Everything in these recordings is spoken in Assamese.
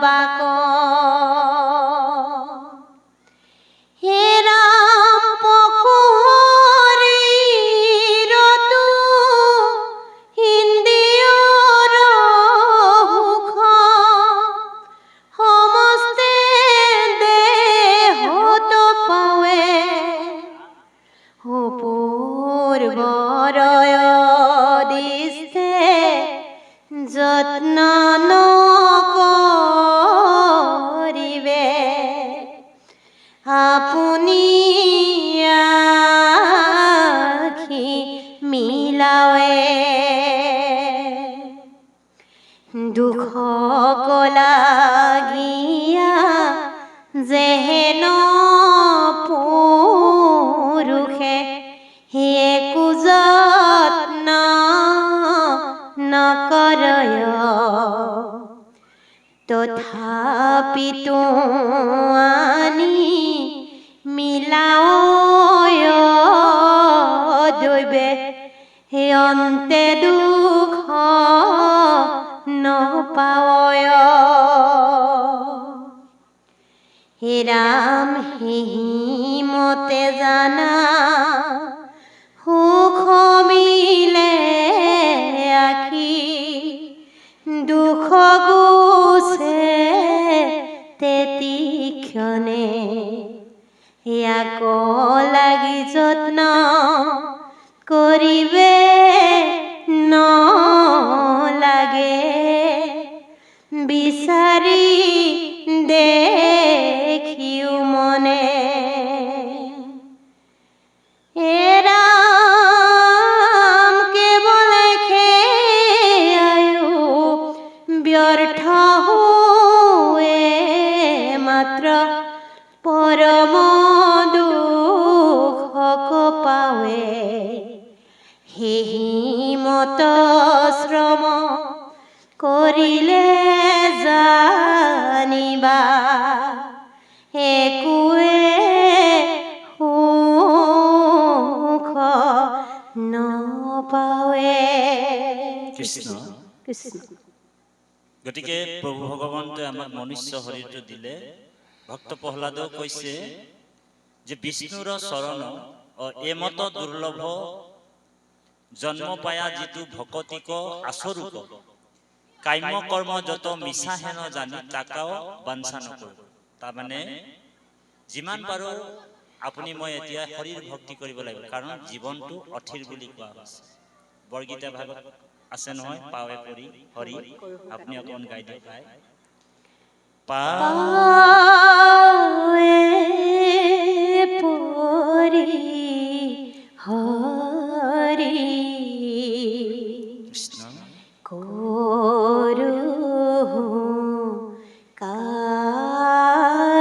বাক হেৰাম পখুৰীৰতো ইন্দ্ৰিয়ৰ সুখ সমস্তে দেহত পাৱে পূৰ্বৰয় দিছে যত্ন নকৰিবে আপুনি আখি মিলাৱে দুখ কলাগিয়া যেহেন পুৰুষে একো যত্ন নকৰয় তথাপিতো আনি মিলায় দৈবে অন্তে দুখ নপাৱয় হেৰাম হিমতে জানা সুখ মিলে আখি দুখ গুছে তেতি ক্ষণে ইয়াক লাগি যত্ন কৰিবে নলাগে বিচাৰি দেখিও মনে এৰাম কেৱল খেয়ায়ো ব্যৰ্থ হোৱে মাত্ৰ পৰম দুখক পাৱে হিমত শ্ৰম কৰিলে জানিবা একোৱে সুখ নপাৱে কৃষ্ণ কৃষ্ণ গতিকে প্ৰভু ভগৱন্তই আমাক মনুষ্য শৰীৰটো দিলে ভক্ত প্ৰহ্লাদেও কৈছে যে বিষ্ণুৰ চৰণ এমত দুৰ্লভ জন্ম পায়া যিটো ভকতিক আচৰুক কাম্য কৰ্ম যত মিছা হেন জানি তাকাও বাঞ্ছা নকৰো তাৰমানে যিমান পাৰো আপুনি মই এতিয়া শৰীৰ ভক্তি কৰিব লাগিব কাৰণ জীৱনটো অথিৰ বুলি কোৱা হৈছে বৰগীতা ভাগত আছে নহয় পাৱে পৰি হৰি আপুনি অকণ গাই দিয়ক পাৱে পৰি হৰি কৃষ্ণ কৰো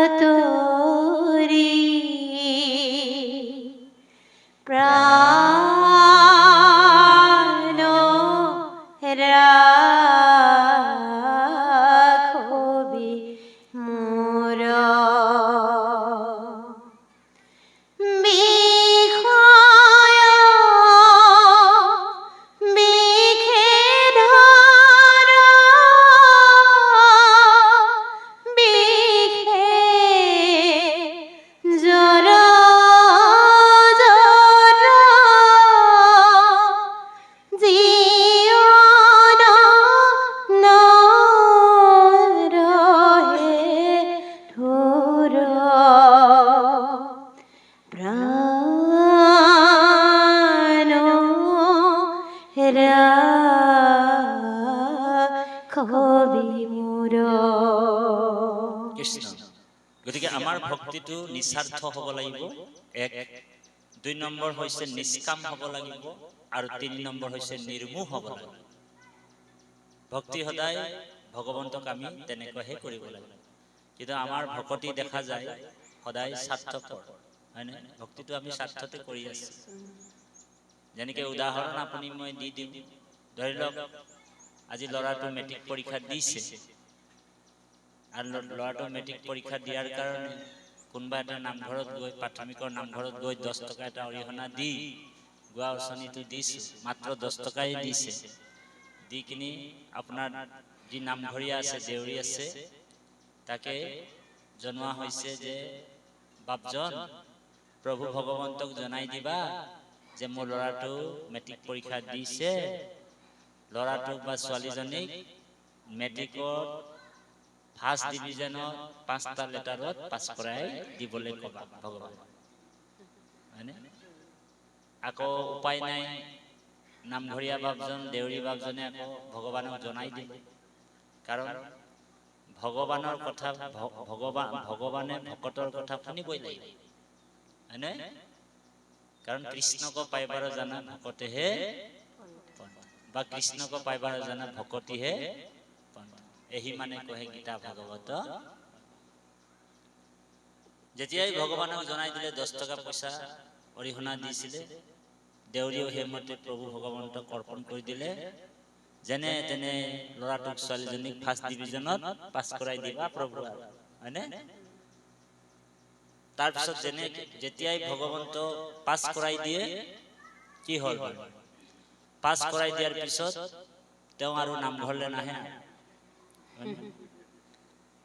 কাতৰি প্ৰাণ ৰাখবি মোৰ গতিকে আমাৰ ভক্তিটো নিস্বাৰ্থ হ'ব লাগিব এক দুই নম্বৰ হৈছে নিষ্কাম হ'ব লাগিব আৰু তিনি নম্বৰ হৈছে নিৰ্মোহ হ'ব লাগিব ভক্তি সদায় ভগৱন্তক আমি তেনেকৈহে কৰিব লাগিব কিন্তু আমাৰ ভকতি দেখা যায় সদায় স্বাৰ্থপৰ হয়নে ভক্তিটো আমি স্বাৰ্থতে কৰি আছো যেনেকৈ উদাহৰণ আপুনি মই দি দিম ধৰি লওক আজি ল'ৰাটো মেট্ৰিক পৰীক্ষা দিছে আৰু ল'ৰাটো মেট্ৰিক পৰীক্ষা দিয়াৰ কাৰণে কোনোবা এটা নামঘৰত গৈ প্ৰাথমিকৰ নামঘৰত গৈ 10 টকা এটা অৰিহণা দি গোৱা উচনিটো দিছে মাত্ৰ 10 টকাই দিছে দি কিনি আপোনাৰ যি নামঘৰীয়া আছে দেউৰী আছে তাকে জনোৱা হৈছে যে বাপজন প্ৰভু ভগৱন্তক জনাই দিবা যে মোৰ ল'ৰাটো মেট্ৰিক পৰীক্ষা দিছে, ল'ৰাটোক বা ছোৱালীজনীক মেট্ৰিকত ফাৰ্ষ্ট ডিভিজনত 5টা লেটাৰত পাছ কৰাই দিবলৈ ক'বা ভগৱান। হয়নে? আকৌ উপায় নাই, নামঘৰীয়া বাপজন দেউৰী বাপজনে আকৌ ভগৱানক জনাই দিলে, কাৰণ ভগৱানৰ কথা ভগৱানে ভকতৰ কথা শুনিবই লাগিব। হয়নে? কাৰণ কৃষ্ণক পাইবাৰ জানা ভকতেহে বা কৃষ্ণক পাইবাৰ জানা ভকতিহে এহি মানে কহে গীতা ভাগৱত। যেতিয়াই ভগৱানক জনাই দিলে 10 টকা পইচা অৰিহণা দিছিলে, দেউৰীও সেইমতে প্ৰভু ভগৱন্তক অৰ্পণ কৰি দিলে, যেনে তেনে ল'ৰাটোক ছোৱালীজনীক ফাৰ্ষ্ট ডিভিজনত পাছ কৰাই দিবা প্ৰভু। হয়নে? তাৰপিছত যেতিয়াই ভগৱন্ত পাছ কৰাই দিয়ে, কি হ'ল? পাছ কৰাই দিয়াৰ পিছত তেওঁ আৰু নামঘৰলৈ নাহে।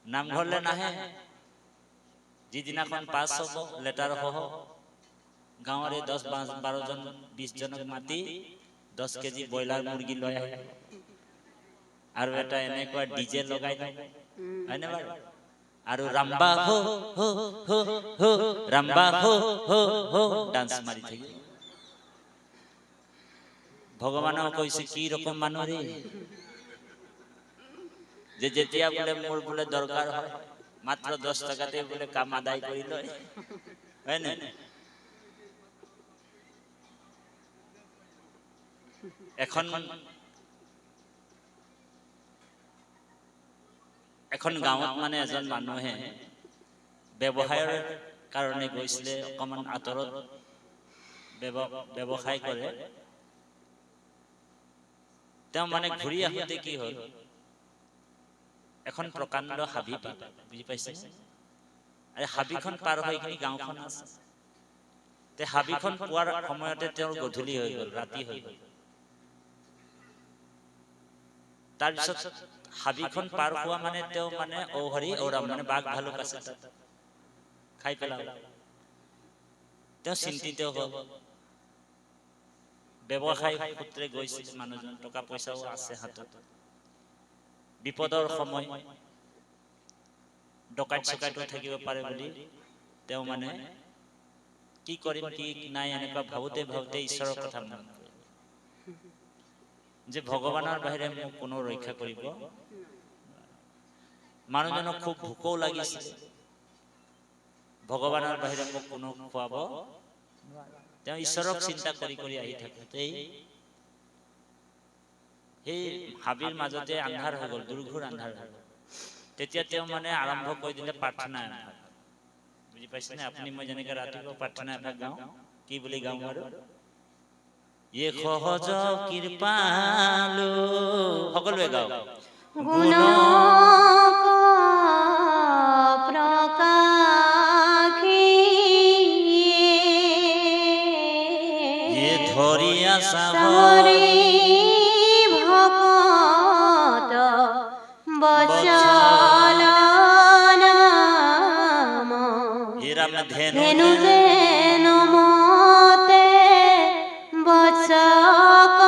নামঘৰলৈ নাহে। যিদিনাখন পাছ হ'ব লেটাৰ সহ গাঁৱৰে 10-12 জন 20 জনক মাতি 10 কেজি ব্ৰইলাৰ মুৰ্গী লৈ আহে আৰু এটা এনেকুৱা ডিজে লগাই দিব। হয়নে বাৰু? আৰু ৰাম্বা হো হো হো হো ৰাম্বা হো হো হো ডান্স মাৰি থাকিব। ভগৱানক কৈছে কি ৰকম মানুহ ৰে, যে যেতিয়া বোলে মোৰ বোলে দৰকাৰ হয় মাত্ৰ 10 টকাতে বোলে কাম আদায় কৰি লয়। হয় নে? এখন গাঁৱত মানে এজন মানুহে ব্যৱসায়ৰ কাৰণে গৈছিলে, অকমান আঁতৰত ব্যৱসায় কৰে। তেওঁ মানে ঘূৰি আহোঁতে কি হ'ল, এখন প্ৰকাণ্ড হাবি পালে। বুজি পাইছে? আৰু হাবিখন পাৰ হৈ কিনি গাঁওখন আছে। তে হাবিখন পোৱাৰ সময়তে তেওঁৰ গধূলি হৈ গ'ল, ৰাতি হৈ গ'ল। তাৰপিছত হাবিখন পাৰ হোৱা মানে তেওঁ মানে হৰি ৰাম, মানে বাঘ ভালুক আছে তাত, খাই পেলাব। তেওঁ চিন্তিত হ'ল। ব্যৱসায় সূত্ৰে গৈছিল মানুহজন, টকা পইচাও আছে হাতত। বিপদৰ সময়, ডকাইত চকাইতো থাকিব পাৰে বুলি তেওঁ মানে কি কৰিম কি নাই এনেকুৱা ভাবোতে ভাবোতে ঈশ্বৰৰ কথা মনত পৰিল যে ভগৱানৰ বাহিৰে মোক কোনো ৰক্ষা কৰিব। মানুহজনক খুব ভোকও লাগিছিল, ভগৱানৰ বাহিৰে মোক কোনো খুৱাব। তেওঁ ঈশ্বৰক চিন্তা কৰি কৰি আহি থাকোতেই সেই হাবিৰ মাজতে আন্ধাৰ হৈ গ'ল, দুৰ্ঘোৰ আন্ধাৰ হৈ গ'ল। তেতিয়া তেওঁ মানে আৰম্ভ কৰি দিলে প্ৰাৰ্থনা এভাগ। বুজি পাইছেনে? আপুনি মই যেনেকে ৰাতিপুৱা প্ৰাৰ্থনা এভাগ গাওঁ, কি বুলি গাওঁ আৰু? ইয়ে সহজ কৃপালু, সকলোৱে গাওঁ। গুণ প্ৰকাশে ইয়ে ধৰিয়া চাহৰি ভকত বচল নাম ধেনু যেন মতে বচক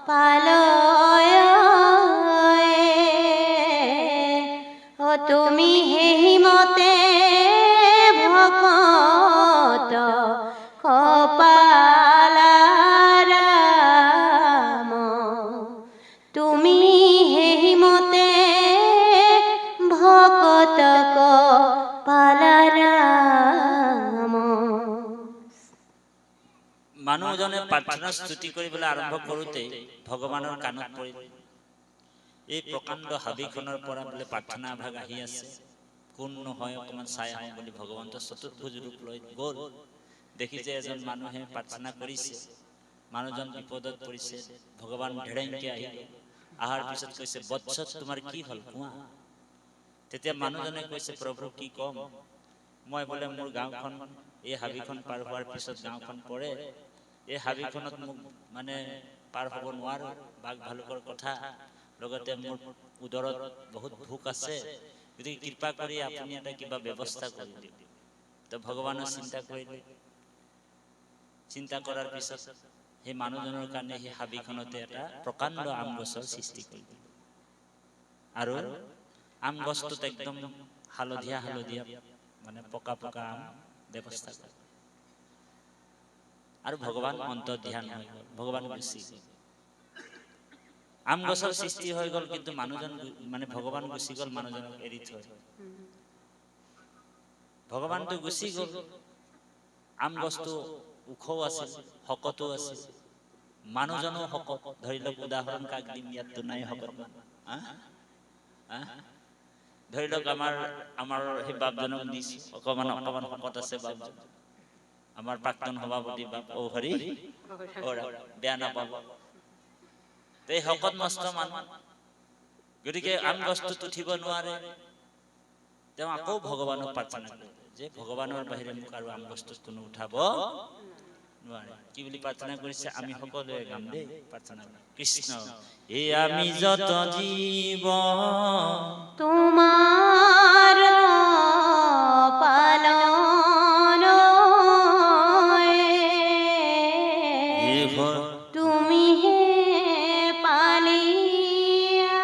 পালয়। তুমি সেই মতে ভকত কপালাৰাম, তুমি সেই মতে ভকত কপালাৰাম। মানুহজনে প্ৰাৰ্থনা স্তুতি কৰিবলৈ আৰম্ভ কৰোঁতে ভগৱানৰ কাণত পৰিল। এই প্ৰকাণ্ড হাবিখনৰ পৰা বোলে প্ৰাৰ্থনা ভাগ আহি আছে, কোন নহয় অকমান চাই আহোঁ বুলি ভগৱন্ত চতুৰ্ভুজ ৰূপ লৈ গ'ল। দেখিছে এজন মানুহে প্ৰাৰ্থনা কৰিছে, মানুহজন বিপদত পৰিছে। ভগৱান ঢেৰেংকে আহিল, আহাৰ পিছত কৈছে বৎস তোমাৰ কি হ'ল কোৱা? তেতিয়া মানুহজনে কৈছে প্ৰভু কি কম, মই বোলে মোৰ গাঁওখন এই হাবিখন পাৰ হোৱাৰ পিছত গাঁওখন পৰে, এই হাবিখনত মোক মানে পাৰ হ'ব নোৱাৰো, বাঘ ভালুকৰ কথা, লগতে মোৰ উদৰত বহুত ভোক আছে, গতিকে কৃপা কৰি আপুনি এটা কিবা ব্যৱস্থা কৰি দিয়ক। তো ভগৱানৰ চিন্তা কৰিলে, চিন্তা কৰাৰ পিছত সেই মানুহজনৰ কাৰণে সেই হাবিখনতে এটা প্ৰকাণ্ড আম গছৰ সৃষ্টি কৰিলে। আৰু আম গছটোত একদম হালধীয়া হালধীয়া মানে পকা পকা আম ব্যৱস্থা কৰে। আৰু ভগৱান অন্তৰ ধ্যান হৈ গ'ল, ভগৱান গুচি গ'ল। আম গছৰ সৃষ্টি হৈ গ'ল, কিন্তু মানুহজন মানে ভগৱান গুচি গ'ল, মানুহজনক এৰি থৈ। ভগৱানটো গুচি গ'ল, আম গছটো ওখও আছিল, শকতো আছিল, মানুহজনো শকত। ধৰি লওক উদাহৰণ কাক দিম, ইয়াততো নাই শকত। ধৰি লওক আমাৰ সেই বাপজনক দিছো, অকমান শকত আছে বাপজন, আমাৰ প্ৰাক্তন সভাপতি বাপ। ও হৰি বেয়া নাপাব, এই শকত মস্ত মানুহ। গতিকে আম গছটোত উঠিব নোৱাৰে। তেওঁ আকৌ ভগৱানক প্ৰাৰ্থনা কৰিলে যে ভগৱানৰ বাহিৰে মোক আৰু আম গছটোত কোনো উঠাব নোৱাৰে। কি বুলি প্ৰাৰ্থনা কৰিছে আমি সকলোৱে গাম দেই প্ৰাৰ্থনা। কৃষ্ণ এই আমি যত জীৱ তোমাৰ পালন তুমি হে পালিয়া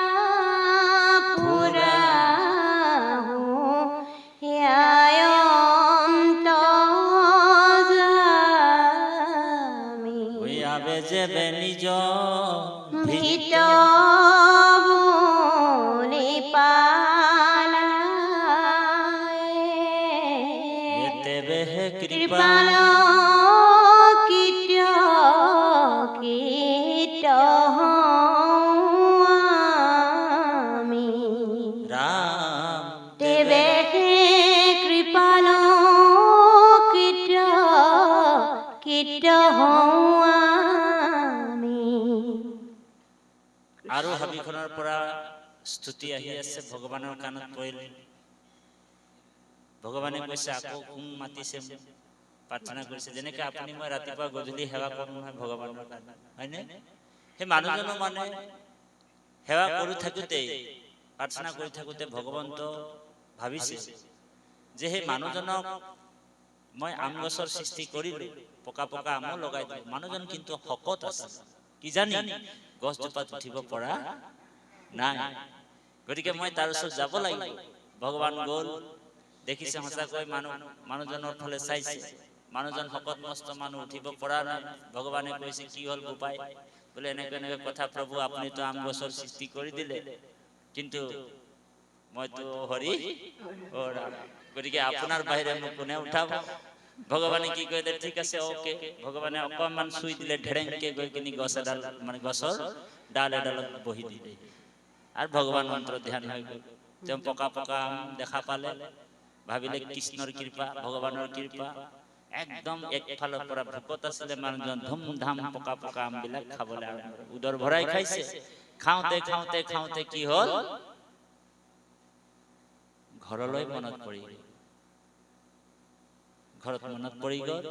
পুৰাহো অন্ত যামি আবে যে নিজ ভিত বলি পালায় কৃপাল কীট আমি রাম তেবে কৃপাল কীট আমি। আৰু হাবিখনৰ পৰা স্তুতি আহি আছে, ভগৱানৰ কাণত পৰিল। ভগৱানে কৈছে আকৌ কোন মাতিছে, প্ৰাৰ্থনা কৰিছে। যেনেকে আপুনি মই ৰাতিপুৱা গধূলি সেৱা কৰো নহয় ভগৱানৰ কাৰণে, হয়নে? সেই মানুহজনো মানে সেৱা কৰি থাকোতে, প্ৰাৰ্থনা কৰি থাকোতে ভগৱন্ত ভাবিছে যে সেই মানুহজনক মই আম গছৰ সৃষ্টি কৰিলো, পকা পকা আমো লগাই দিলো, মানুহজন কিন্তু শকত আছে, কিজানি গছজোপাত উঠিব পৰা নাই। গতিকে মই তাৰ ওচৰত যাব লাগিব। ভগৱান গ'ল, দেখিছে সঁচাকৈ মানুহজনৰ ফালে চাইছে, মানুহজন শকত মস্ত মানুহ, উঠিব পৰা নাই। ভগৱানে কৈছে কি হ'ল বোপাই? বোলে এনেকে এনেকে কথা প্ৰভু, আপুনিতো আম গছৰ সৃষ্টি কৰি দিলে, কিন্তু মইতো হৰি গতিকে আপোনাৰ বাহিৰে মোক কোনে উঠাব? ভগৱানে কি কৰিলে, ঠিক আছে অকে। ভগৱানে অকণমান চুই দিলে, ঢেৰেংকে গৈ কিনি গছ এডাল মানে গছৰ ডাল এডালত বহি দিলে। আৰু ভগৱান মন্ত্ৰ ধ্যান হৈ গ'ল। তেওঁ পকা পকা আম দেখা পালে, ভাবিলে কৃষ্ণৰ কৃপা, ভগৱানৰ কৃপা। একদম একফালৰ পৰা ভোকত আছিলে মানুহজন, ধুম ধাম পকা পকা আম বিলাক খাবলৈ আৰম্ভ কৰিলে, উদৰ ভৰাই খাইছে। খাওঁতে খাওঁতে খাওঁতে কি হ'ল, ঘৰলৈ মনত পৰি গ'ল। ঘৰত মনত পৰি গ'ল,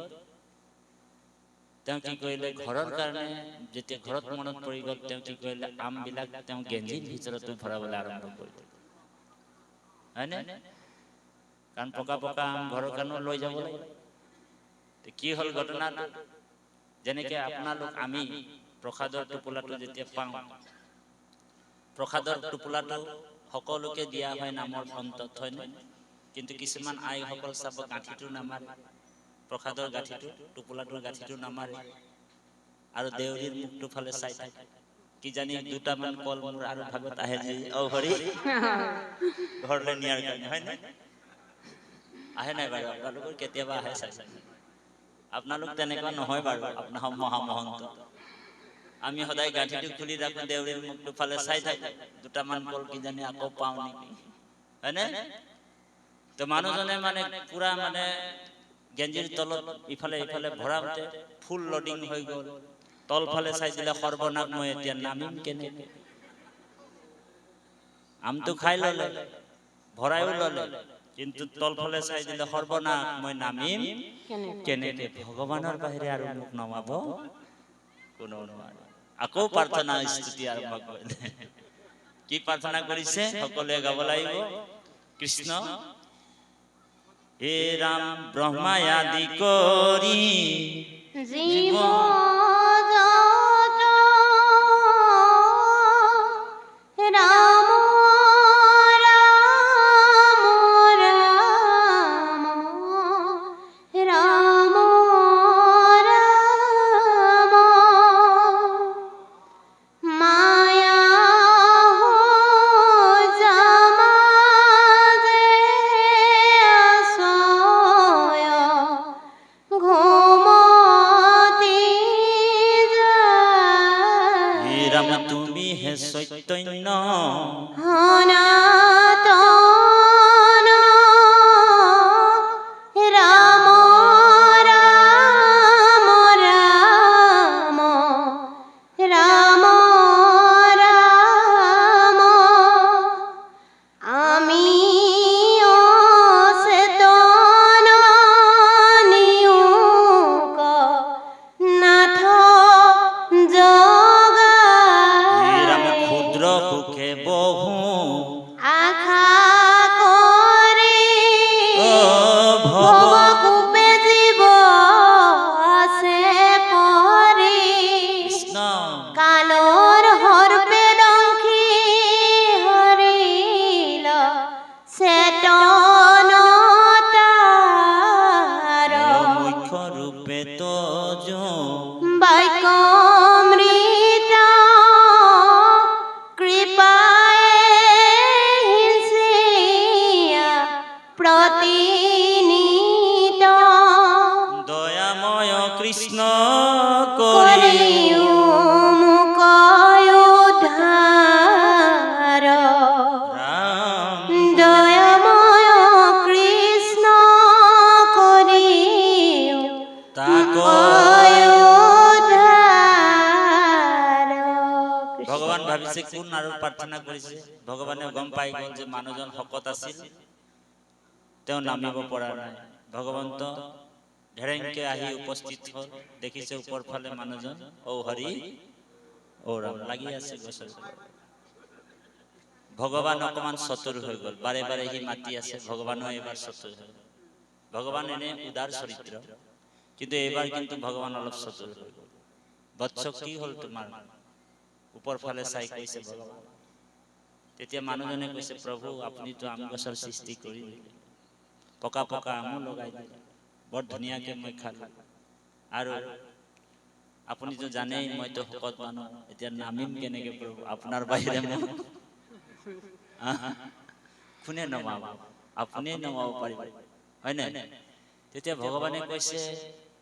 তেওঁ কি কৰিলে, ঘৰৰ কাৰণে যেতিয়া ঘৰত মনত পৰি গ'ল, তেওঁ কি কৰিলে, আম বিলাক তেওঁ গেঞ্জিৰ ভিতৰতো ভৰাবলৈ আৰম্ভ কৰিলে, হয়নে? কাৰণ পকা পকা আম ঘৰৰ কাৰণেও লৈ যাব লাগে। কি হ'ল ঘটনাটো, যেনেকে আপোনালোক আমি প্ৰসাদৰ টোপোলাটো যেতিয়া পাওঁ, প্ৰসাদৰ টোপোলাটো সকলোকে দিয়া হয় নামৰ অন্তত, হয়নে? কিন্তু কিছুমান আইসকল চাব গাঁঠিটো নামাৰে, প্ৰসাদৰ গাঁঠিটো, টোপোলাটোৰ গাঁঠিটো নামাৰে, আৰু দেউৰীৰ মুখটো ফালে চাই থাকে। কিজানি দুটামান কল মোৰ আৰু ভাগত আহে যে অ হৰি ঘৰলৈ নিয়াৰ কাৰণে, হয় নে? আহে নাই বাৰু আপোনালোকৰ? কেতিয়াবা আহে চাইছে? আপোনালোক তেনেকুৱা নহয় বাৰু, আপোনাৰ মহামহন্ত। আমি সদায় গাঁঠিটো খুলি ৰাখো, দেউৰীৰ মুখটো ফালে চাই থাকো, দুটামান কল কিজানি আকৌ পাওঁ নেকি, হয়নে? তো মানুহজনে মানে পুৰা মানে গেঞ্জিৰ তলত ইফালে ইফালে ভৰাওঁতে ফুল লডিং হৈ গ'ল। তলফালে চাই দিলে, সৰ্বনাশ, মই এতিয়া নামিম কেনেকে? আমটো খাই ললে, ভৰাইও ললে, কিন্তু তলফালে চাই দিলে, সৰ্বনাশ, মই নামিম কেনেকে? ভগৱানৰ বাহিৰে আৰু মোক নমাব কোনো নোৱাৰে। আকৌ প্ৰাৰ্থনা স্তুতি আৰম্ভ কৰিলে। কি প্ৰাৰ্থনা কৰিছে সকলোৱে গাব লাগিব? কৃষ্ণ হে রাম ব্রহ্মা আদি করি জীব যত রাম রাম রাম রাম মায়া জামাজে আসয় ঘুমতি যায় হে রাম তুমি হে চৈতন্য সনাতন রাম রাম রাম রাম রাম আমি অচেতন নিয়োগ নাথ হে রাম জগায় ক্ষুদ্র সুখে বহু আশা করে ও ভব ভবকূপে জীব আছে পরে কৃষ্ণ কালৰ হৰপে দংশী হৰিল চেতন তাৰ মুখ্য ৰূপে তজ বাক্যমৃত কৃপায়ে হিংসিয়া প্ৰতিনিত দয়াময় কৃষ্ণ কৰি কৰি মুক উদ্ধাৰ ৰাম দয়াময় কৃষ্ণ কৰি তাক উদ্ধাৰ ভগবান ভাবিছে কোন আৰু প্ৰাৰ্থনা কৰিছে ভগৱানে গম পাই গল যে মানুহজন শকত আছিল তেওঁ নামিব পৰা নাই ভগৱন্ত ঢেৰেংকে আহি উপস্থিত হল দেখিছে ওপৰ ফালে মানুহজন ঔ হৰি ঔ ৰাম লাগি আছে গছৰ ওপৰত। ভগৱান অকমান চতুৰ হৈ গল বাৰে বাৰে সি মাতি আছে ভগৱানো এবাৰ চতুৰ হৈ গল ভগৱান এনে উদাৰ চৰিত্ৰ কিন্তু এইবাৰ কিন্তু ভগৱান অলপ চতুৰ হৈ গল বৎস কি হল তোমাৰ ওপৰ ফালে চাই কৈছে ভগৱান তেতিয়া মানুহজনে কৈছে প্ৰভু আপুনিতো আম গছৰ সৃষ্টি কৰি দিলে পকা পকা আমো লগাই দিলে বৰ ধুনীয়াকে মই খালো আৰু আপুনিতো জানেই মইতো শকত মানুহ এতিয়া নামিম কেনেকে প্ৰভু আপোনাৰ বাহিৰে মোক কোনে নমাব আপুনি নমাব পাৰিব হয় নাই তেতিয়া ভগৱানে কৈছে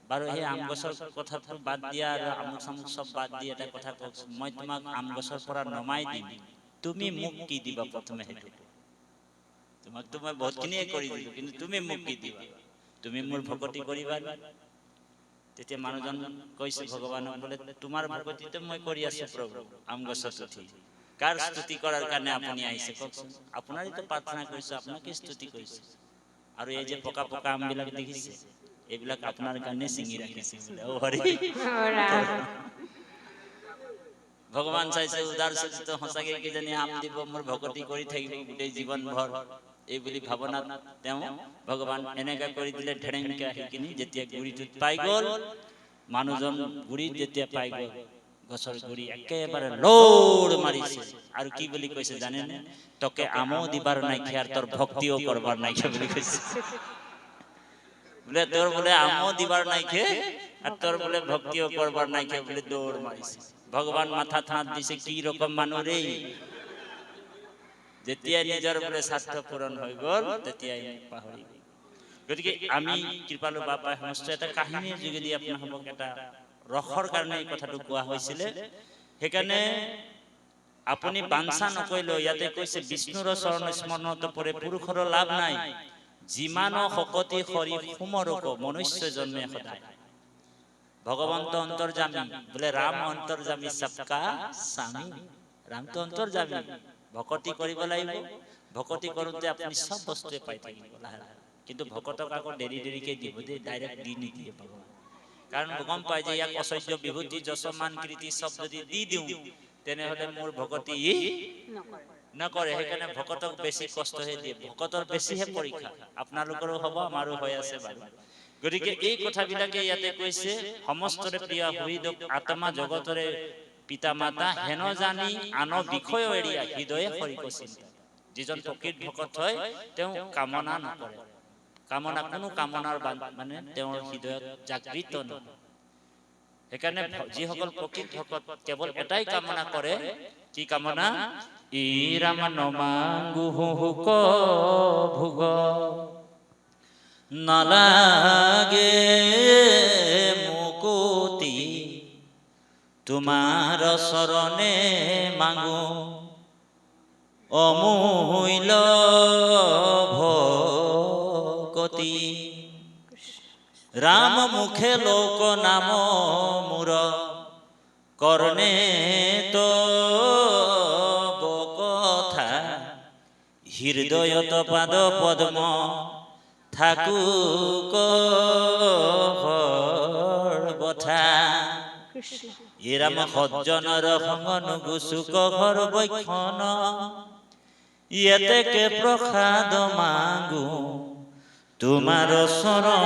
বাৰু সেই আম গছৰ কথাটো বাদ দিয়া আৰু আমুক চামুক চব বাদ দি এটা কথা কওকচোন মই তোমাক আম গছৰ পৰা নমাই দিম তুমি মোক কি দিবা প্ৰথমে সেইটো তোমাকতো মই বহুতখিনিয়ে কৰি দিলো কিন্তু তুমি মোক কি দিবা তুমি মোৰ ভকতি কৰিবা তেতিয়া মানুহজন কৈছে ভগৱানক বোলে তোমাৰ ভকতিটো মই কৰি আছো প্ৰভু আম গছত উঠি কাৰ স্তুতি কৰাৰ কাৰণে আপুনি আহিছে কওকচোন আপোনাৰতো প্ৰাৰ্থনা কৰিছো আপোনাকে স্তুতি কৰিছো আৰু এই যে পকা পকা আমবিলাক দেখিছে এইবিলাক আপোনাৰ কাৰণে ছিঙি ৰাখিছে বোলে ও হৰি ভগৱান চাইছে উদাৰ চৰিত্ৰ সঁচাকে কিজানি আম দিব মোৰ ভকতি কৰি থাকিব গোটেই জীৱন ভৰ এই বুলি ভাৱনাত তেওঁ ভগৱান এনেকা কৰি দিলে ঢেৰেংকে আহি কিনি যেতিয়া গুৰিটোত পাই গল মানুহজন গুৰিত যেতিয়া পাই গল গছৰ গুৰি একেবাৰে লৌৰ মাৰিছে আৰু কি বুলি কৈছে জানেনে তোকে আমো দিবাৰ নাইকিয়া আৰু তোৰ ভক্তিও কৰবাৰ নাইকিয়া বুলি কৈছে বোলে তোর বোলে আমো দিবার নাইকিয়া আর তোর বোলে ভক্তিও করবার নাইকিয়া বলে দৌড় মারিছে ভগবান মাথা থাঁত দিছে কি রকম মানুষ রে যেতিয়া নিজৰ বোলে স্বাৰ্থ পূৰণ হৈ গল তেতিয়াই পাহৰি গল গতিকে আমি কৃপালু বাবাই সমস্ত এটা কাহিনীৰ যোগেদি আপোনালোকক এটা ৰসৰ কাৰণে এই কথাটো কোৱা হৈছিলে সেইকাৰণে আপুনি বাঞ্ছা নকৰিলেও ইয়াতে কৈছে বিষ্ণুৰ চৰণ স্মৰণত পৰে পুৰুষৰ লাভ নাই যিমান শকতি শৰীৰ সুমৰক মনুষ্য জন্মে সদায় ভগৱন্ত অন্তৰ্যামী বোলে ৰাম অন্তৰ্যামী সবকা স্বামী ৰামটো অন্তৰ্যামী ভকতি কৰিব লাগিব ভকতি কৰোঁতে আপুনি সব বস্তুৱে পাই থাকিব কিন্তু ভকতক আকৌ দেৰি দেৰিকে দিব দেই ডাইৰেক্ট দি নিদিয়ে ভগৱান কাৰণ গম পাই যে ইয়াক ঐশ্বৰ্য বিভূতি যশমান কীৰ্তি সব যদি দি দিওঁ তেনেহলে মোৰ ভকতি নকৰে, সেইকাৰণে ভকতক বেছি কষ্টহে দিয়ে, ভকতৰ বেছিহে পৰীক্ষা। আপোনালোকৰো হ'ব, আমাৰো হৈ আছে বাৰু। গতিকে এই কথাবিলাকে ইয়াতে কৈছে, সমস্তৰে প্ৰিয় হৃদয় আত্মা জগতৰে পিতা মাতা হেন জানি আন বিষয় এৰিয়া হৃদয়ে হৰিক চিন্তা। যিজন প্ৰকৃত ভকত হয় তেওঁ কামনা নকৰে, কোনো কামনাৰ মানে তেওঁৰ হৃদয়ত জাগৃত নহয়। সেইকাৰণে যিসকল প্ৰকৃত ভকত কেৱল এটাই কামনা কৰে, কি কামনা? ই ৰাম নমাংগু হুক ভোগ নালাগে মুকুতি, তোমাৰ চৰণে মাগো অমূল্য ভকতি। ৰাম মুখে লোক নাম মূৰ কৰ্ণে তো কথা, হৃদয়ত পাদ পদ্ম থাকুক বথা। ইৰাম সজ্জনৰ সংগন গুচুক ঘৰ বৈখন, ইয়েতেকে প্ৰসাদ মাগো তোমাৰ চৰণে।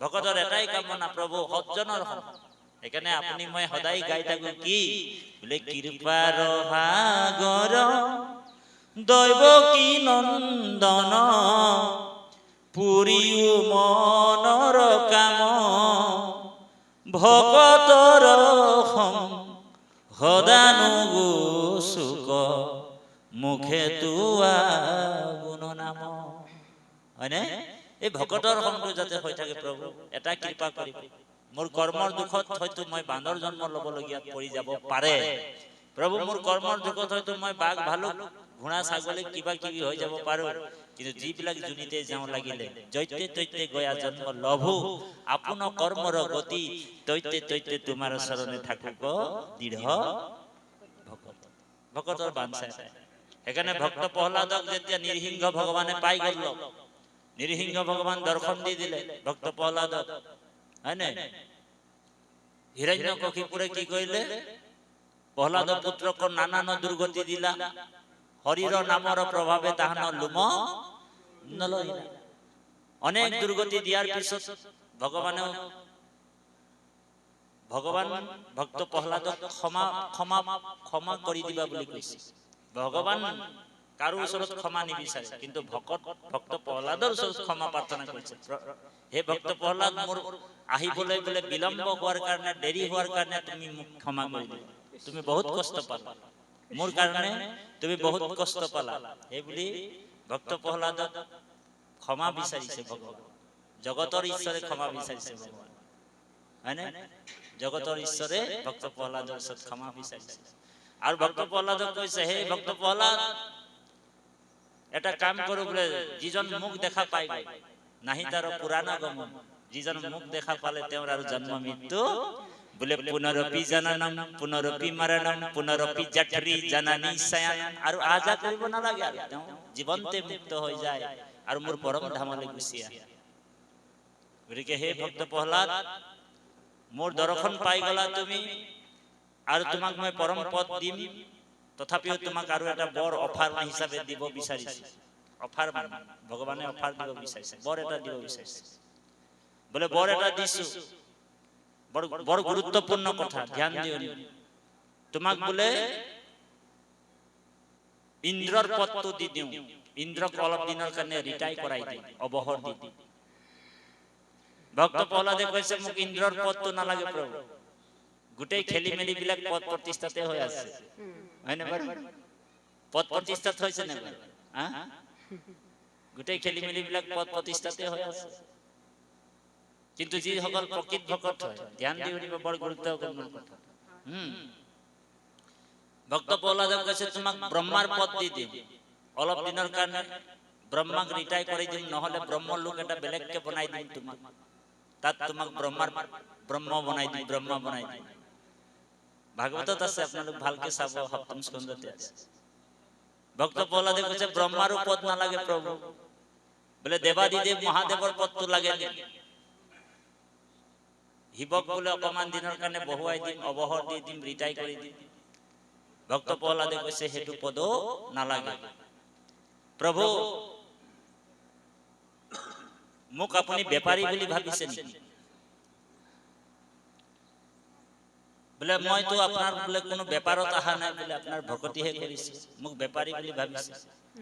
ভকতৰ এটাই কামনা, প্ৰভু সজ্জনৰ সংগ। সেইকাৰণে আপুনি মই সদায় গাই থাকো কি বোলে, কৃপাৰ সাগৰ দৈৱ কি নন্দন, পুৰিও মনৰ কাম, ভকতৰ সদানুগুচুক মুখে তোৱা গুণ নাম। হয়নে? এই ভকতৰ সংটো যাতে হৈ থাকে প্ৰভু, এটা কৃপা কৰিব। মোৰ কৰ্মৰ দুখত হয়তো মই বান্দৰ জন্ম ল'বলগীয়া পৰি যাব পাৰে প্ৰভু, মোৰ কৰ্মৰ দুখত হয়তো মই বাঘ ভালুক ঘোঁৰা ছাগলী কিবা কিবি হৈ যাব পাৰো, কিন্তু যিবিলাক জুনিতে যাওঁ লাগিলে জৈতে তৈতে গয়া জন্ম লভু, আপোন কৰ্মৰ গতি তৈতে তৈতে তোমাৰ চৰণে থাকুক দৃঢ় ভকত। ভকতৰ বাঞ্ছা। সেইকাৰণে ভক্ত প্ৰহ্লাদক যেতিয়া নিৰসিংহ ভগৱানে পাই গল, নিৰসিংহ ভগৱান দৰ্শন দি দিলে ভক্ত প্ৰহ্লাদক, হয় নাই? হিৰণ্যকশিপুৰে কি কৰিলে? প্ৰহ্লাদ পুত্ৰক নানান দুৰ্গতি দিলা, হৰিৰ নামৰ প্ৰভাৱে তাহান লুম নলইলা। অনেক দুৰ্গতি দিয়াৰ পিছত ভগৱান ভক্ত প্ৰহ্লাদক ক্ষমা কৰি দিবা বুলি কৈছে। ভগৱান কাৰো ওচৰত ক্ষমা নিবিচাৰে, কিন্তু ভক্ত প্ৰহ্লাদৰ ওচৰত ক্ষমা প্ৰাৰ্থনা কৰিছে। হে ভক্ত প্ৰহ্লাদ, মোৰ আহিবলৈ বোলে বিলম্ব হোৱাৰ কাৰণে, দেৰি হোৱাৰ কাৰণে তুমি মোক ক্ষমা কৰি দিবা। তুমি বহুত কষ্ট পালা, মোৰ কাৰণে তুমি বহুত কষ্ট পালা, এই বুলি ভক্ত প্ৰহ্লাদক ক্ষমা বিচাৰিছে ভগৱান। জগতৰ ঈশ্বৰে ক্ষমা বিচাৰিছে ভগৱান, হয়নে? জগতৰ ঈশ্বৰে ভক্ত প্ৰহ্লাদৰ ওচৰত ক্ষমা বিচাৰিছে। আৰু ভক্ত প্ৰহ্লাদক কৈছে, হে ভক্ত প্ৰহ্লাদ, এটা কাম কৰো বোলে, যিজন মুখ দেখা পাই গল নাহি তাৰ পুৰাণ গমন, যিজন মুখ দেখা পালে তেওঁৰ আৰু জন্ম মৃত্যু বোলে পুনৰপি জননম পুনৰপি মৰণম পুনৰপি জঠৰি জননী শয়ন, আৰু আজা কৰিব নালাগে, আৰু তেওঁ জীৱন্তে মুক্ত হৈ যায় আৰু মোৰ পৰম ধামলৈ গুচি আহে। গতিকে হে ভক্ত প্ৰহ্লাদ, মোৰ দৰ্শন পাই গলা তুমি, আৰু তোমাক মই পৰম পদ দিম, তথাপিও তোমাক আৰু এটা বৰ অফাৰ হিচাপে দিব বিচাৰিছো। অফাৰ মানে ভগৱানে অফাৰ দিব বিচাৰিছে, বৰ এটা দিব বিচাৰিছে। বোলে বৰ এটা দিছো, বৰ গুৰুত্বপূৰ্ণ কথা, ধ্যান দিও। তোমাক বোলে ইন্দ্ৰৰ পদটো দি দিওঁ, ইন্দ্ৰক অলপ দিনৰ কাৰণে ৰিটায়াৰ কৰাই দিম, অৱসৰ দি দিম। ভক্ত প্ৰহ্লাদে কৈছে, মোক ইন্দ্ৰৰ পদটো নালাগে প্ৰভু, গোটেই খেলি মেলি বিলাক পদ প্ৰতিষ্ঠাতে হৈ আছে, হয় নে বাৰু? পদ প্ৰতিষ্ঠাত হৈছে নে বাৰু? গোটেই খেলি মেলি বিলাক পদ প্ৰতিষ্ঠাতে হৈ আছে। কিন্তু যিসকল প্ৰকৃত ভকত হয়, ধ্যান দি শুনিব, বৰ গুৰুত্বপূৰ্ণ কথা। ভক্ত প্ৰহ্লাদে কৈছে, তোমাক ব্ৰহ্মাৰ পদ দি দিম, অলপ দিনৰ কাৰণে ব্ৰহ্মাক ৰিটায়াৰ কৰি দিম, নহলে ব্ৰহ্ম লোক এটা বেলেগকে বনাই দিম তোমাক, তাত তোমাক ব্ৰহ্ম বনাই দিম, ব্ৰহ্মা বনাই দিম। ভাগৱতত আছে, আপোনালোক ভালকে চাব, সপ্তম স্কন্ধতে আছে। ভক্ত প্ৰহ্লাদে কৈছে, ব্ৰহ্মাৰো পদ নালাগে প্ৰভু, বোলে দেৱাদিদেৱ মহাদেৱৰ পদটো লাগে। শিৱক বোলে অকমান দিনৰ কাৰণে বহুৱাই দিম, অৱসৰ দি দিম, ৰিটায়াৰ কৰি দিম। ভক্ত প্ৰহ্লাদে কৈছে সেইটো পদ নালাগে। প্ৰভু মোক আপুনি বেপাৰী বুলি ভাবিছে নেকি? বোলে মইতো আপোনাৰ বোলে কোনো বেপাৰত অহা নাই, বোলে আপোনাৰ ভকতিহে কৰিছে, মোক বেপাৰী বুলি ভাবিছে?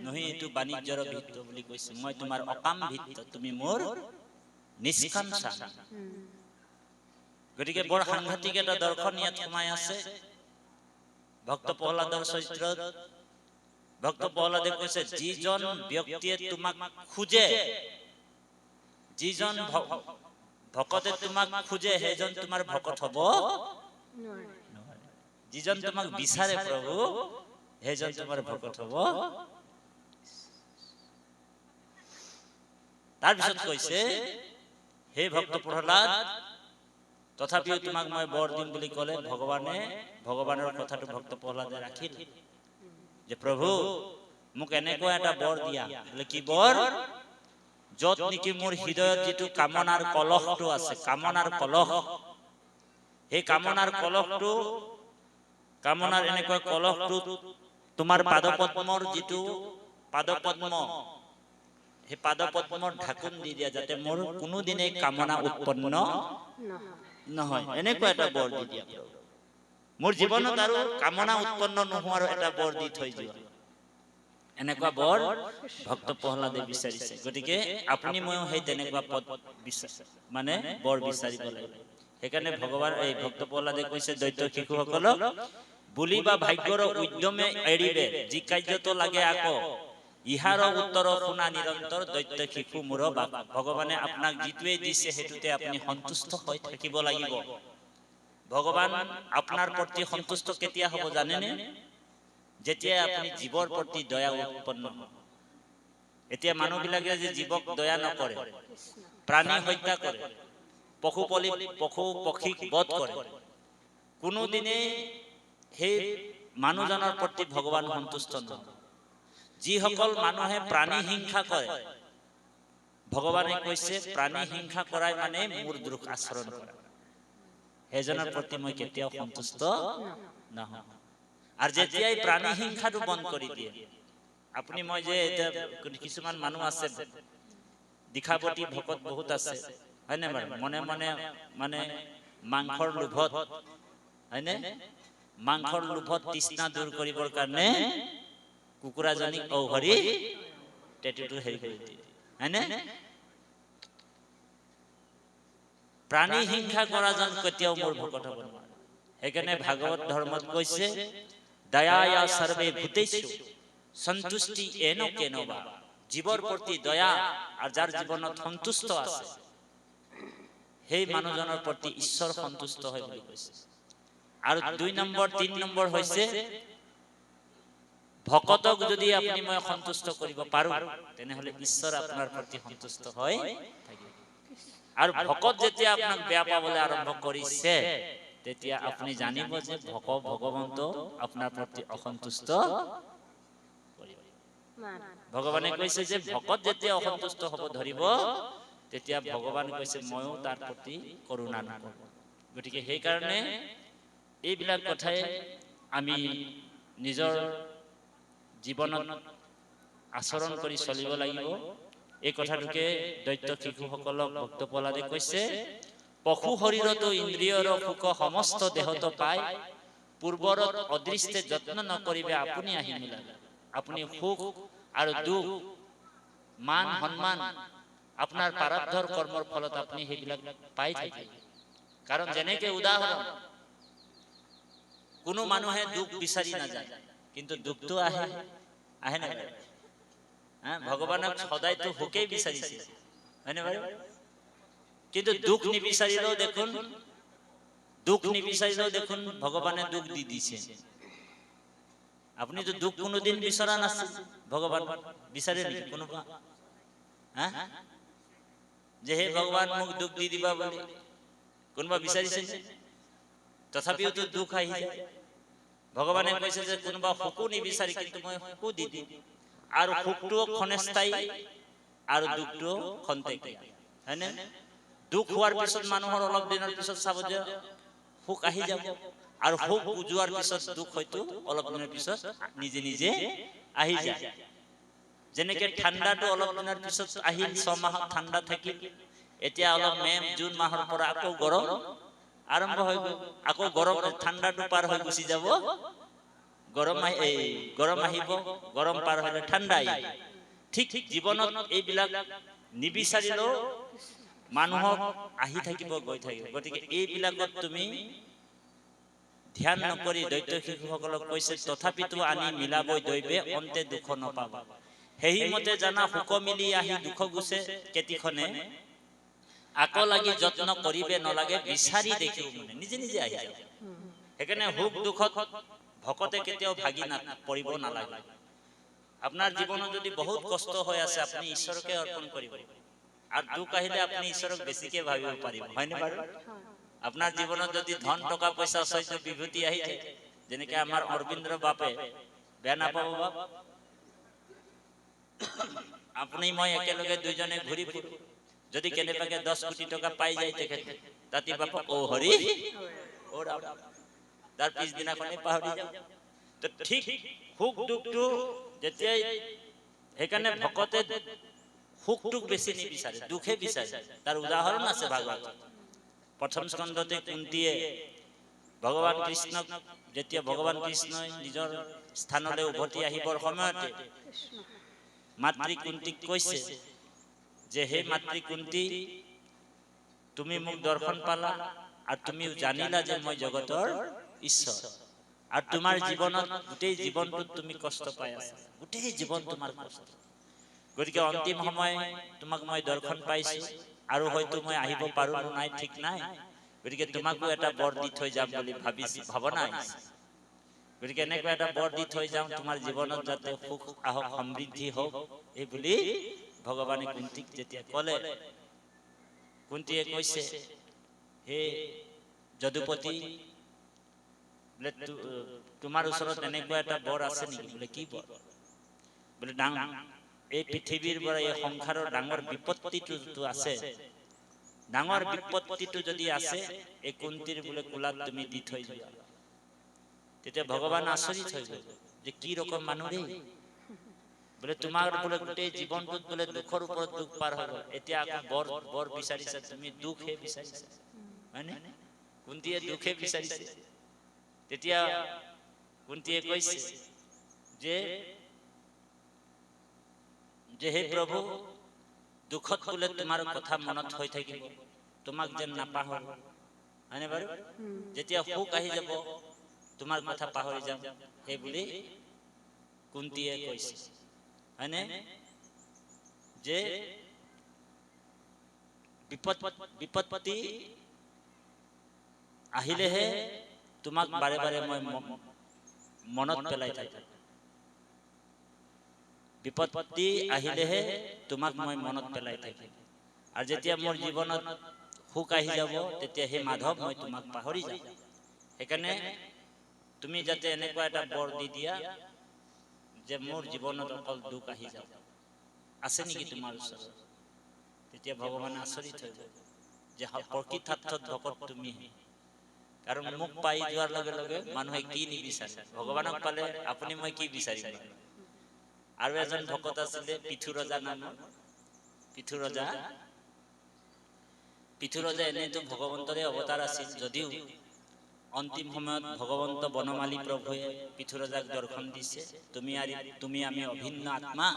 নহয়, এইটো বাণিজ্যৰ ভিত্ত বুলি কৈছে। মই তোমাৰ অকাম ভিত্ত, তুমি মোৰ নিষ্কাঞ্চা। গতিকে বৰ সাংঘাতিক এটা দৰ্শন ইয়াত সোমাই আছে ভক্ত প্ৰহ্লাদৰ চৰিত্ৰত। ভক্ত প্ৰহ্লাদে কৈছে যিজন ব্যক্তিয়ে তোমাক খোজে, যিজন ভকতে তোমাক খোজে সেইজন তোমাৰ ভকত হব নোৱাৰে। যিজন তোমাক বিচাৰে প্ৰভু সেইজন তোমাৰ ভকত হব। তাৰপিছত কৈছে হে ভক্ত প্ৰহ্লাদ, তথাপিও তোমাক মই বৰ দিম বুলি ক'লে ভগৱানৰ কথাটো ভক্ত প্ৰহ্লাদে ৰাখিল যে প্ৰভু মোক এনেকুৱা এটা বৰ দিয়া। বোলে কি বৰ? যত নেকি মোৰ হৃদয়ত যিটো কামনাৰ কলহটো আছে, কামনাৰ কলহ, সেই কামনাৰ কলহটো, কামনাৰ এনেকুৱা কলহটো তোমাৰ পাদপদ্মৰ যিটো পাদপদ্ম, সেই পাদপদ্মৰ ঢাকুন দি দিয়া, যাতে মোৰ কোনোদিনেই কামনা উৎপন্ন নহয়। এনেকুৱা এটা বৰ দি দিয়া। মোৰ জীৱনত আৰু কামনা উৎপন্ন নোহোৱাৰ এটা বৰ দি থৈ যোৱা। এনেকুৱা বৰ ভক্ত প্ৰহ্লাদে বিচাৰিছে। গতিকে আপুনি ময়ো সেই তেনেকুৱা পদ মানে বৰ বিচাৰিব লাগিব। সেইকাৰণে ভগৱান এই ভক্ত প্ৰহ্লাদে কৈছে দৈত্য শিশুসকলক, বুলি বা ভাগ্যৰ উদ্যমে এৰিবে যি কাৰ্যত লাগে আকৌ, ইহাৰ উত্তৰ শুনা নিৰন্তৰ দৈত্য শিশু মূৰ বাক। ভগৱানে আপোনাক যিটোৱে দিছে সেইটোতে আপুনি সন্তুষ্ট হৈ থাকিব লাগিব। ভগৱান আপোনাৰ প্ৰতি সন্তুষ্ট কেতিয়া হ'ব জানেনে? যেতিয়া আপুনি জীৱৰ প্ৰতি দয়া উৎপন্ন হ'ব। এতিয়া মানুহবিলাকে যে জীৱক দয়া নকৰে, প্ৰাণী হত্যা কৰে, পশু পক্ষীক বধ কৰে, কোনোদিনেই সেই মানুহজনৰ প্ৰতি ভগৱান সন্তুষ্ট নহয়। যিসকল মানুহে প্ৰাণী হিংসা কৰে, ভগৱানে কৈছে প্ৰাণী হিংসা কৰাই মানে মোৰ দ্ৰোহ আচৰণ কৰা, সেইজনৰ প্ৰতি মই কেতিয়াও সন্তুষ্ট নহওঁ। আৰু যেতিয়াই প্ৰাণী হিংসাটো বন্ধ কৰি দিয়ে, আপুনি মই যে এতিয়া কিছুমান মানুহ আছে দিখাপতি ভকত বহুত আছে, হয়নে বাৰু? মনে মনে মানে মাংসৰ লোভত, হয়নে, মাংসৰ লোভত তৃষ্ণা দূৰ কৰিবৰ কাৰণে কুকুৰাজনীক ঔহৰি টেটুটো হেৰি কৰি দিয়ে, হয়নে? প্ৰাণী হিংসা কৰাজন কেতিয়াও মোৰ ভকত হ'ব নোৱাৰে। সেইকাৰণে ভাগৱত ধৰ্মত কৈছে দয়ায়া সৰ্বে ভূতেষু সন্তুষ্টি এন কেনবা। জীৱৰ প্ৰতি দয়া আৰু যাৰ জীৱনত সন্তুষ্ট আছে সেই মানুহজনৰ প্ৰতি ঈশ্বৰ সন্তুষ্ট হয় বুলি কৈছে। আৰু 2 নম্বৰ 3 নম্বৰ হৈছে ভকতক যদি আপুনি মই সন্তুষ্ট কৰিব পাৰো, তেনেহলে ঈশ্বৰ আপোনাৰ প্ৰতি সন্তুষ্ট হয় থাকিব। আৰু ভকত যেতিয়া আপোনাক বেয়া পাবলৈ আৰম্ভ কৰিছে, তেতিয়া আপুনি জানিব যে ভগৱন্ত আপোনাৰ প্ৰতি অসন্তুষ্ট কৰিব। ভগৱানে কৈছে যে ভকত যেতিয়া অসন্তুষ্ট হ'ব ধৰিব, তেতিয়া ভগৱান কৈছে ময়ো তাৰ প্ৰতি কৰোণা নকৰোঁ। গতিকে সেইকাৰণে এইবিলাক কথাই আমি নিজৰ জীৱনত আচৰণ কৰি চলিব লাগিব। এই কথাটোকে দৈত্য শিশুসকলক ভক্ত প্ৰহ্লাদে কৈছে, পশু শৰীৰতো ইন্দ্ৰিয়ৰ সুখ সমস্ত দেহত পায়, পূৰ্বৰত অদৃষ্টে যত্ন নকৰিবে আপুনি আহি মিলালে। আপুনি সুখ আৰু দুখ, মান সন্মান আপোনাৰ প্ৰাৰব্ধৰ কৰ্মৰ ফলত আপুনি সেইবিলাক পাই থাকে। কাৰণ যেনেকে উদাহৰণ, কোনো মানুহে দুখ বিচাৰি নাযায়, কিন্তু দুখটো আহে, আহে নাই? ভগৱানক সদায়তো সুখেই বিচাৰিছে, হয়নে বাৰু? কিন্তু দুখ নিবিচাৰিলেও দেখোন ভগৱানে দুখ দি দিছে। আপুনিতো দুখ কোনোদিন বিচৰা নাছিল, ভগৱান বিচাৰে নেকি কোনোবা? যে হে ভগৱান মোক দুখ দি দিবা বুলি কোনোবা বিচাৰিছে? তথাপিওতো দুখ আহি যায়। ভগৱানে কৈছে যে কোনোবা সুখো নিবিচাৰি কিন্তু মই সুখো দি দিম। আৰু সুখটো ক্ষণস্থায়ী আৰু দুখটো খন্তেকীয়া, হয়নে? দুখ হোৱাৰ পিছত মানুহৰ অলপ দিনৰ পিছত চাব যে সুখ আহি যাব, আৰু সুখ বুজোৱাৰ পিছত দুখ হয়তো অলপ দিনৰ পিছত নিজে নিজে আহি যায়। যেনেকে ঠাণ্ডাটো অলপ দিনৰ পিছত আহিল, 6 মাহত ঠাণ্ডা থাকিল, এতিয়া অলপ মে জুন মাহৰ পৰা আকৌ গৰম আৰম্ভ হৈ গ'ল, আকৌ গৰম ঠাণ্ডাটো পাৰ হৈ গুচি যাব, গৰম আহিব, গৰম পাৰ হ'লে ঠাণ্ডা আহিব। ঠিক জীৱনত এইবিলাক নিবিচাৰিলেও মানুহক আহি থাকিব, গৈ থাকিব। গতিকে এইবিলাকত তুমি ধ্যান নকৰি দৈত্য শিশুসকলক কৈছে, তথাপিতো আনি মিলাবই দৈবে অন্তে দুখ নাপাবা। সেই মতে জানা সুখ মিলি আহি দুখ গুছে কেতিখনে, আকৌ লাগি যত্ন কৰিবে নলাগে, বিচাৰি দেখিও মানে নিজে নিজে আহি যাব। সেইকাৰণে সুখ দুখত ভকতে কেতিয়াও ভাগি পৰিব নালাগে। আপোনাৰ জীৱনত যদি বহুত কষ্ট হৈ আছে, আপুনি ঈশ্বৰকে অৰ্পণ কৰিব, আৰু দুখ আহিলে আপুনি ঈশ্বৰক বেছিকে ভাবিব পাৰিব, হয়নে বাৰু? আপোনাৰ জীৱনত যদি ধন টকা পইচা ঐশ্বৰ্য বিভূতি আহি যায়, যেনেকে আমাৰ অৰবিন্দ বাপে, বেয়া নাপাব বাপ, আপুনি মই একেলগে দুইজনে ঘূৰি ফুৰো, যদি কেনেবাকে 10 কোটি টকা পাই যায় তেখেত, তাতি বাপক ও হৰি ও ৰাম, তাৰ পিছদিনাখনে পাহৰি যাওঁ। তো ঠিক সুখ দুখটো যেতিয়াই, সেইকাৰণে ভকতে সুখটোক বেছি নিবিচাৰে, দুখে বিচাৰে। তাৰ উদাহৰণ আছে ভাগৱত। প্ৰথম স্কন্ধতে কুন্তীয়ে ভগৱান কৃষ্ণক, যেতিয়া ভগৱান কৃষ্ণই নিজৰ স্থানলৈ উভতি আহিবৰ সময়তে মাতৃ কুন্তীক কৈছে যে, হে মাতৃ কুন্তী, তুমি মোক দৰ্শন পালা আৰু তুমিও জানিলা যে মই জগতৰ ঈশ্বৰ, আৰু তোমাৰ জীৱনত গোটেই জীৱনটোত তুমি কষ্ট পাই আছা, গোটেই জীৱন তোমাৰ কষ্ট। গতিকে অন্তিম সময় তোমাক মই দৰ্শন পাইছো, আৰু হয়তো মই আহিব পাৰো নাই ঠিক নাই, গতিকে তোমাকো এটা বৰ দি থৈ যাম বুলি ভাৱনা আহিছে। গতিকে এনেকুৱা এটা বৰ দি থৈ যাওঁ, তোমাৰ জীৱনত যাতে সুখ আহক, সমৃদ্ধি হওক, এই বুলি ভগৱানে কুন্তীক যেতিয়া ক'লে, কুন্তীয়ে কৈছে, হে যদুপতি, বোলে তোমাৰ ওচৰত এনেকুৱা এটা বৰ আছে নেকি? বোলে কি বৰ? বোলে এই পৃথিৱীৰ পৰা, এই সংসাৰৰ ডাঙৰ বিপত্তিটো আছে, ডাঙৰ বিপত্তিটো যদি আছে, এই কুন্তীৰ বোলে কোলাত তুমি দি থৈ যোৱা। তেতিয়া ভগৱান আচৰিত হৈ গ'ল যে কি ৰকম মানুহ ৰে, বোলে তোমাৰ বোলে গোটেই জীৱনটোত বোলে দুখৰ ওপৰত দুখ পাৰ হৈ গ'ল, এতিয়া আকৌ বৰ বিচাৰিছা, তুমি দুখহে বিচাৰিছা, হয়নে? কুন্তীয়ে দুখে বিচাৰিছে। তেতিয়া কুন্তীয়ে কৈছে যে হে প্ৰভু, দুখত বোলে তোমাৰ কথা মনত হৈ থাকিব, তোমাক যেন নাপাহৰো, হয়নে বাৰু? যেতিয়া সুখ আহি যাব, তোমাৰ কথা পাহৰি যাম, সেই বুলি কুন্তীয়ে কৈছে, হয়নে? যে বিপত্তি আহিলেহে তোমাক বাৰে বাৰে মই মনত পেলাই থাকো, বিপত্তি আহিলেহে তোমাক মই মনত পেলাই থাকিম, আৰু যেতিয়া মোৰ জীৱনত সুখ আহি যাব, তেতিয়া হে মাধৱ, মই তোমাক পাহৰি যাম। সেইকাৰণে তুমি যাতে এনেকুৱা এটা বৰ দি দিয়া যে মোৰ জীৱনত অকল দুখ আহি যাব। আছে নেকি তোমাৰ ওচৰত? তেতিয়া ভগৱানে আচৰিত হৈ গ'ল যে প্ৰকৃতাৰ্থত ভকত তুমি, কাৰণ মোক পাই যোৱাৰ লগে লগে মানুহে কি নিবিচাৰে, ভগৱানক পালে আপুনি মই কি বিচাৰিম? আৰু এজন ভকত আছিলে পৃথু ৰজা নামৰ। পৃথু ৰজা এনেতো ভগৱন্তৰে অৱতাৰ আছিল, যদিও অন্তিম সময়ত ভগৱন্ত বনমালী প্ৰভুৱে পৃথু ৰজাক দৰ্শন দিছে, তুমি আমি অভিন্ন আত্মা,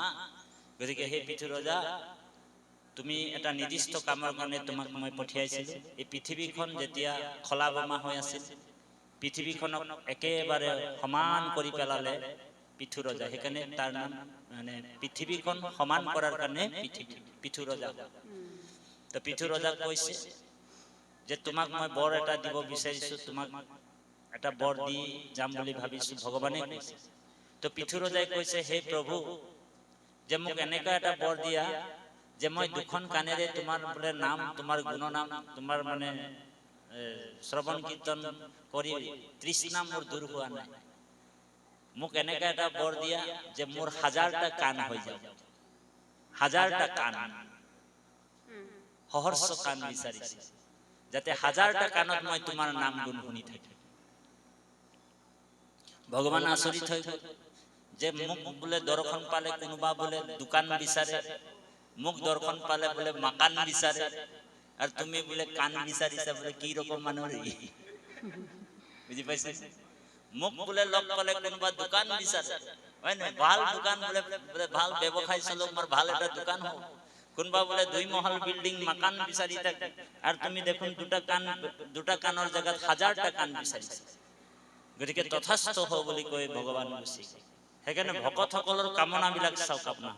গতিকে সেই পৃথু ৰজা, তুমি এটা নিৰ্দিষ্ট কামৰ কাৰণে তোমাক মই পঠিয়াইছিলো। এই পৃথিৱীখন যেতিয়া খলা বমা হৈ আছিল, পৃথিৱীখনক একেবাৰে সমান কৰি পেলালে পৃথু ৰজা, সেইকাৰণে তাৰ নাম মানে পৃথিৱীখন সমান কৰাৰ কাৰণে পৃথু ৰজা। তো পৃথু ৰজাক কৈছে যে তোমাক মই বৰ এটা দিব বিচাৰিছো, তোমাক এটা বৰ দি যাম বুলি ভাবিছো, ভগৱানে কৈছে। তো পৃথু ৰজাই কৈছে, হে প্ৰভু, যে মোক এনেকুৱা এটা বৰ দিয়া যে মই দুখন কাণেৰে তোমাৰ বোলে নাম, তোমাৰ গুণনাম, তোমাৰ মানে শ্ৰৱণ কীৰ্তন কৰি তৃষ্ণা মোৰ দূৰ হোৱা নাই। মোক এনেকা এটা বৰ দিয়া যে মোৰ 1000টা কাণ হৈ যাব, 1000টা কাণ, সহস্ৰ কাণ বিচাৰিছে, যাতে 1000টা কাণত মই তোমাৰ নাম গুণ শুনি থাকি। ভগৱান আচৰিত হৈ গ'ল যে মোক বোলে দৰ্শন পালে কোনোবা বোলে দোকান বিচাৰে, মোক দৰ্শন পালে বোলে মাকান বিচাৰে, আৰু তুমি বোলে কাণ বিচাৰিছা, বোলে কি ৰকম মানুহ ৰে। বুজি পাইছে? মোক বোলে লগ পালে কোনোবা দোকান বিচাৰে, হয় নহয়, ভাল দোকান বোলে ভাল ব্যৱসায় চলক, মোৰ ভাল এটা দোকান হওক। কোনোবা বোলে 2 মহল বিল্ডিং মাকান বিচাৰি থাকে, আৰু তুমি দেখোন দুটা কাণৰ জেগাত 1000টা কাণ বিচাৰিছা। গতিকে তথাস্থ হ বুলি কৈ ভগৱান গুচি গ'ল। সেইকাৰণে ভকতসকলৰ কামনাবিলাক চাওক আপোনাৰ।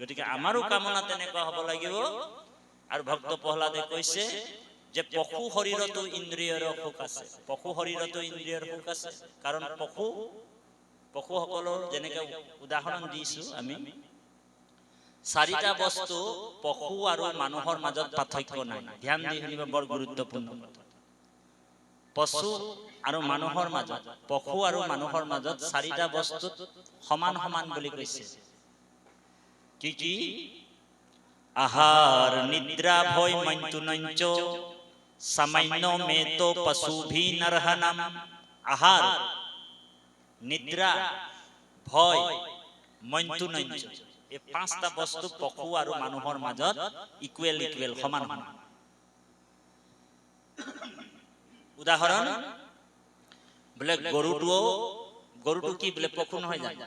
গতিকে আমাৰো কামনা তেনেকুৱা হ'ব লাগিব। আৰু ভক্ত প্ৰহ্লাদে কৈছে যে পশু শৰীৰতো ইন্দ্ৰিয়ৰ সুখ আছে, পশু শৰীৰতো ইন্দ্ৰিয়ৰ সুখ আছে। কাৰণ পশুসকলৰ যেনেকে উদাহৰণ দিছো আমি, 4টা বস্তু পশু আৰু মানুহৰ মাজত পাৰ্থক্য নাই। ধ্যান দি শুনিব, বৰ গুৰুত্বপূৰ্ণ কথা। পশু আৰু মানুহৰ মাজত, পশু আৰু মানুহৰ মাজত 4টা বস্তুত সমান সমান বুলি কৈছে। কি কি? আহাৰ, নিদ্ৰা, ভয়, মৈথুনঞ্চ সামান্য মেতো পশুভি নৰহনম। আহাৰ, নিদ্ৰা, ভয়, মৈথুনঞ্চ, এই 5টা বস্তু পশু আৰু মানুহৰ মাজত ইকুৱেল সমান সমান। উদাহৰণ, বোলে গৰুটো কি বোলে পশু নহয় জানো?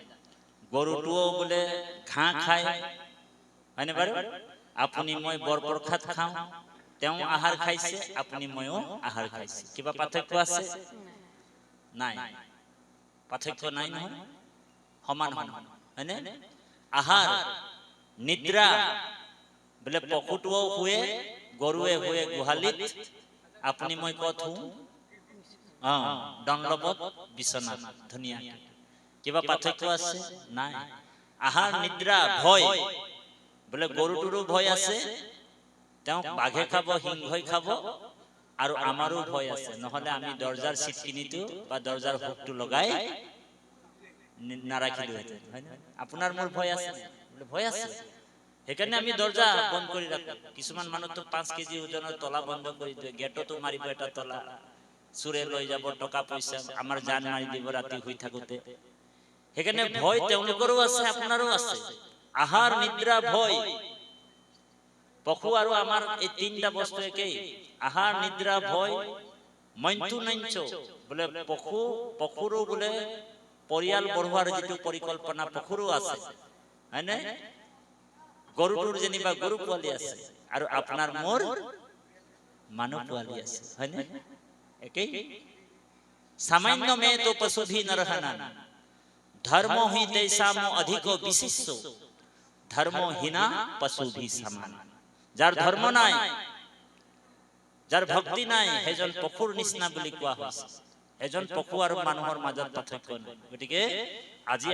গৰুটোও বোলে ঘাঁহ খায়, হয়নে বাৰু? আপুনি মই বৰপ্ৰসাদ খাওঁ, তেওঁ আহাৰ খাইছে, আপুনি ময়ো আহাৰ খাইছে। কিবা পাৰ্থক্য আছে? নাই, পাৰ্থক্য নাই নহয়, সমান সমান, হয়নে? আহাৰ, নিদ্ৰা, বোলে পশুটোও শুৱে, গৰুৱে শুৱে গোহালিত, আপুনি মই ক'ত শুওঁ? ডনলবত বিচনাত ধুনীয়া। কিবা পাৰ্থক্য আছে? নাই। আহাৰ, নিদ্ৰা, ভয়, বোলে গৰুটোৰো ভয় আছে, তেওঁ বাঘে খাব, সিংহই খাব, আৰু আমাৰো ভয় আছে, নহলে আমি দৰ্জাৰ চিটকিনিটো বা দৰ্জাৰ হুকটো লগাই নাৰাখিলোহেঁতেন, হয় না? আপোনাৰ মোৰ ভয় আছে, ভয় আছে। সেইকাৰণে আমি দৰ্জা বন্ধ কৰি ৰাখো। কিছুমান মানুহতো 5 কেজি ওজনৰ তলা বন্ধ কৰি দিয়ে, গেটতো মাৰিব এটা তলা, চোৰে লৈ যাব টকা পইচা, আমাৰ জান মাৰি দিব ৰাতি শুই থাকোতে। সেইকাৰণে ভয় তেওঁলোকৰো আছে, আপোনাৰো আছে। আহাৰ, নিদ্ৰা, ভয়, পশু আৰু আমাৰ এই 3টা বস্তু একেই। আহাৰ, নিদ্ৰা, ভয়, মৈথুনঞ্চ, বোলে পশুৰো বোলে পৰিয়াল বঢ়োৱাৰ যিটো পৰিকল্পনা পশুৰো আছে, হয়নে? গৰুটোৰ যেনিবা গৰু পোৱালি আছে, আৰু আপোনাৰ মোৰ মানুহ পোৱালি আছে, হয়নে? একেই। সামান্য মেতো পশুভি নৰহনম, ধৰ্ম হি তেষাম অধিক বিশিষ্য, ধৰ্মহীনা পশুভি সমান। যাৰ ধৰ্ম নাই, যাৰ ভক্তি নাই, সেইজন পশুৰ নিচিনা বুলি কোৱা হৈছে। এজন পশু আৰু মানুহৰ মাজত পাৰ্থক্য নাই। গতিকে আজি